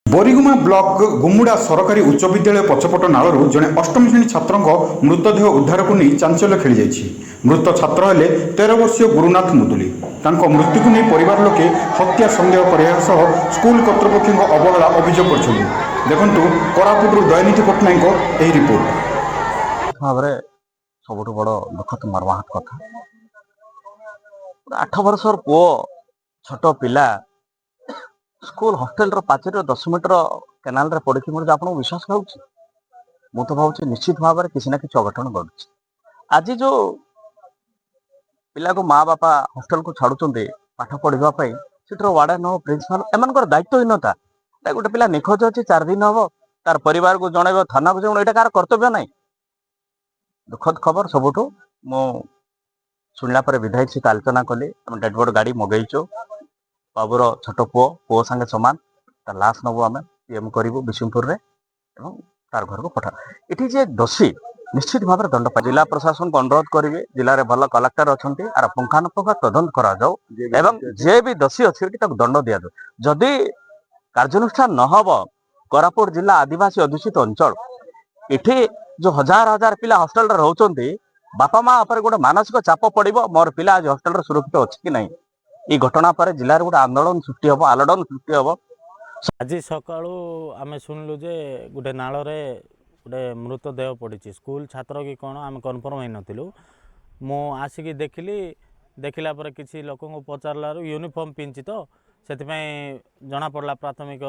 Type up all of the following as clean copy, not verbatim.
Boriguma block गुमुड़ा सरकारी उच्च विद्यालय पछपट नालू जड़े अष्टम श्रेणी छात्रों मृतदेह उद्धार को नहीं चांचल्य खेली जाइए। मृत छात्र हेले 13 वर्षीय गुरुनाथ मुदुली। मृत्यु को नहीं परिवार लोके हत्या संदेह करने स्कूल कर्तृपक्ष अवहेला अभियोग कर देखु कोरापुट दयानिधि पट्टनायक यह रिपोर्ट। भाव सब बड़ दुखद मर्माहत कथा 8 वर्षर पुओ छोट पिला स्कूल हॉस्टेल पाचेर 10 मीटर केनाल रे पड़ी मुझे आपको विश्वास खाऊँ मु तो भाव निश्चित भाव में किसी ना कि अघटन घटू। आज जो पिला को माँ बापा हॉस्टेल को छाड़ुं पाठ पढ़ाई सीटर वार्डन हो प्रिंसिपाल एम दायित्वहीनता गोटे पिला निखोज अच्छी 4 दिन हम तार परिवार को जनइब थाना को यहाँ कार कर्तव्य ना। दुखद खबर सबुठ मु शुणला विधायक सहित आलोचना कली डेड बॉडी गाड़ी मगेचु बाबूर छोट पुओ सांगे सामान तार लाश नबू आम पीएम करूँ विशुपुर में तार घर को पठा ये जे दोषी निश्चित भाव में दंड पा जिला प्रशासन को अनुरोध करेंगे जिले में भल कलेक्टर अच्छा आर पुंखानुपुंख तदंत करा जे भी दोषी अच्छी दंड दि जाऊ। जदि कार्यानुष्ठान न हब कोरापुट जिला आदिवासी अध्युषित अंचल इठी जो हजार हजार पिला हॉस्टेल रोचे बापा माँ पर गोटे मानसिक चाप पड़ो मोर पिला आज हॉस्टेल सुरक्षित अच्छी कि नहीं ये घटना पर जिले गोटे आंदोलन सृष्टि हम आलोड़न सृष्टि हम। आज सकाळू आम शुणिलु जे गोटे नाल गोटे मृतदेह पड़ी स्कूल छात्र कि कौन आम कनफर्म हो नथिलु। मु आसिकी देखिली देखला पर किसी लोक पचारू यूनिफॉर्म पिंधि तो से जना पड़ा प्राथमिक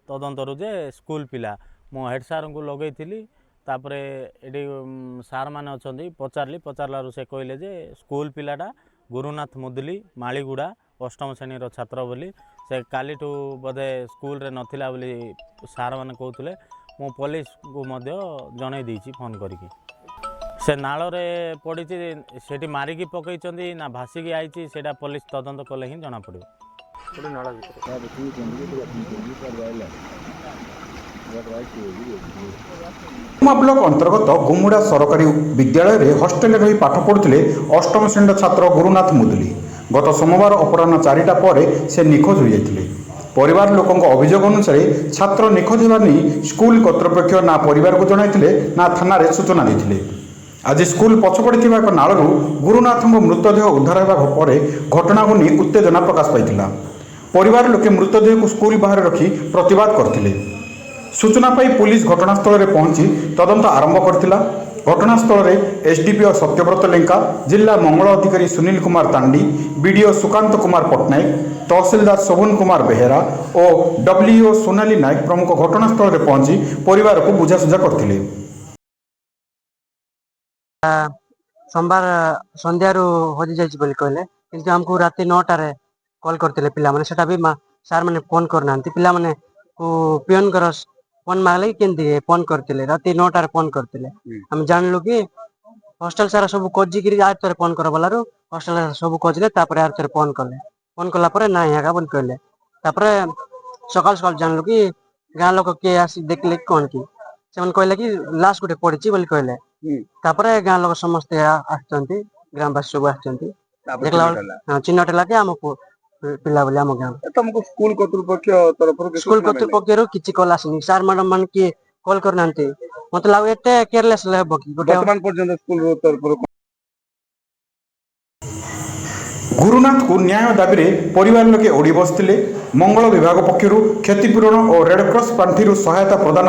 तदंतर जे स्कूल पिला मु हेड सार को लगेली तापर ये सार मैंने अच्छा पचारू से कहले जे स्कूल पिलाटा गुरुनाथ मुदुली मालीगुड़ा अष्टम श्रेणी छात्र बोली से काली बोधे स्कूल रे नथिला बोली सार मैंने कहते मु पुलिस को जन देती फोन करके से नाल रे पड़ी से मारिकी पकई ना भासिकी आई से पुलिस तदंत कले ही जना पड़ो। ब्लॉक अंतर्गत गुमुड़ा सरकारी विद्यालय में हॉस्टेल रही पाठ पढ़ुते अष्टम श्रेणी छात्र गुरुनाथ मुदुली गत सोमवार अपराह 4टा पर से निखोज हो जाते। परिवार लोकों अभियोग अनुसार छात्र निखोज होगा नहीं स्कूल कर्तृपक्ष ना परिवार को जनाइथिले ना थाना रे सूचना देते। आज स्कूल पछपड़ी एक नालू गुरुनाथ मृतदेह उद्धार होगा पर घटना को नहीं उत्तेजना प्रकाश पाई। परिवार लोके मृतदेह को स्कूल बाहर रखी प्रतिवाद करते। सूचना पाई पुलिस घटनास्थल में पहुंची तदंत आरंभ करथिला। घटनास्थल में एसडीपीओ सत्यव्रत लेंका, जिला मंगल अधिकारी सुनील कुमार तांडी, बीडीओ सुकांत कुमार पट्टनायक, तहसीलदार शोभन कुमार बेहेरा और डब्ल्यूओ सोनाली नायक प्रमुख घटनास्थल में पहुंची परिवार को बुझासुझा करथिले। सोमवार संध्या हजि जाइए कहले किंतु हमको रात 9टा कॉल करते पिला माने सेटा भी सार मैंने फोन करना पिला माने को पियन कर फोन मांगले केंदी फोन करते रात 9टा फोन करते हम जानलु कि हॉस्टेल सारा सब खोजिकी आज थे फोन कर बोलू हॉस्टेल सब खोजले आज थे फोन कला पर ना यहाँ बोल कहले सकाल सकाल जानलु कि गाँ लोक किए आसी देखले कौन कि कहले कि लाश गोटे पड़ी बोली कहले गाँ लोक समस्ते ग्रामवासी सब आखला चिन्हट लगे आम पिला बोली आम गाँव तुमको स्कूल कर्तृपक्ष किसी कल आसनी सार मैडम मान किए कॉल करना मत लगे एत केयरलेस हम कि गुरुनाथ को न्याय दाबी परिवार लोके ओडी बसते। मंगल विभाग पक्षर क्षतिपूरण और रेडक्रॉस पांठि सहायता प्रदान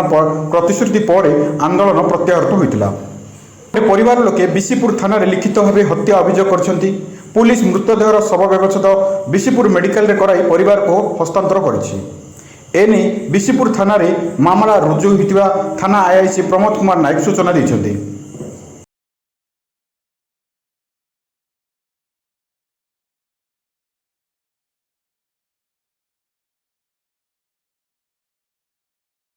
प्रतिश्रुति पर आंदोलन प्रत्याहृत होता। परिवार लोके बिशीपुर थाना लिखित भाव हत्या अभियोग कर पुलिस मृतदेहर शव व्यवस्थित बिशीपुर मेडिकल रे कराई परिवार को हस्तांतर कर बिशीपुर थाना मामला रुजु होता थाना आईआईसी प्रमोद कुमार नायक सूचना देते।